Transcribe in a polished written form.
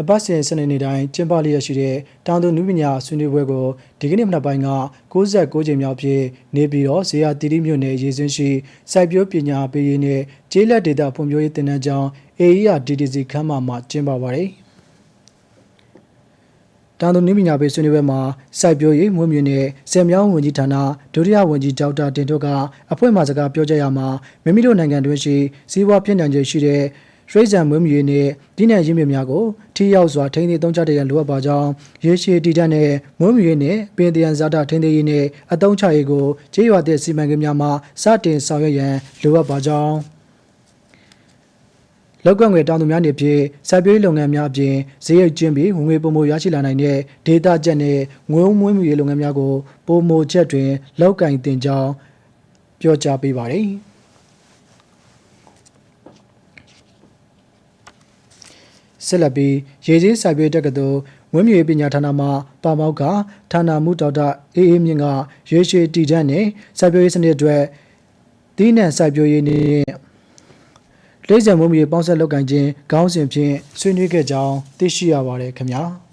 အပတ်စဉ်စနေနေ့တိုင်းကျင်းပလျက်ရှိတဲ့တောင်သူနုပညာဆွေးနွေးပွဲကိုဒီကနေ့မနက်ပိုင်းက69ကြိမ်မြောက်ဖြစ်နေပြည်တော်ဇေယျတီတီမြို့နယ်ရေစင်းရှိစိုက်ပျိုးပညာပေးရေးနဲ့ကျေးလက်ဒေသဖွံ့ဖြိုးရေးသင်တန်းကျောင်း AER-DTC ခန်းမမှာကျင်းပပါတယ်။တောင်သူနုပညာပေးဆွေးနွေးပွဲမှာစိုက်ပျိုးရေးမွေးမြူနဲ့ဆယ်မြောင်းဝန်ကြီးဌာနဒုတိယဝန်ကြီးဒေါက်တာတင်ထွတ်ကအဖွဲ့မှစကားပြောကြားရမှာမိမိတို့နိုင်ငံတွင်းရှိစီးပွားဖြစ်နိုင်ခြေရှိတဲ့ရိတ်ဆန်မွေးမြူရေးနဲ့ဒီနယ်ရင်းမြစ်များကိုထိရောက်စွာထိန်းသိမ်းသုံးချတဲ့ရန်လိုအပ်ပါကြောင်းရေရှည်တည်တံ့တဲ့မွေးမြူရေးနဲ့ပင်သယံဇာတထိန်းသိမ်းရေးနဲ့အသုံးချရေးကိုကျေးရွာတဲ့စီမံကိန်းများမှာစတင်ဆောင်ရွက်ရန်လိုအပ်ပါကြောင်းလောက်ကွက်ငွေတောင်သူများနေဖြင့်စိုက်ပျိုးရေးလုပ်ငန်းများအပြင်ဈေးရိတ်ကျင်းပြီးဝင်ငွေပုံမရရှိလာနိုင်တဲ့ဒေသကျက်နဲ့ငွေမွေးမြူရေးလုပ်ငန်းများကိုပုံမချက်တွင်လောက်ကင်တင်ကြောင်းပြောကြားပေးပါတယ်။ဆက်လက်ပြီးရေကြီးစိုက်ပျိုးတက္ကသိုလ်မွေးမြူရေးပညာဌာနမှပါမောက္ခဌာနမှူးဒေါက်တာအေးအေးမြင့်ကရေရှည်တည်တံ့တဲ့စိုက်ပျိုးရေးစနစ်အတွက်သီးနှံစိုက်ပျိုးရေးနဲ့လိမ့်ဆန်မွေးမြူရေးပေါင်းစပ်လုပ်ကိုင်ခြင်းခေါင်းစဉ်ဖြင့်ဆွေးနွေးခဲ့ကြောင်းသိရှိရပါတယ်ခင်ဗျာ။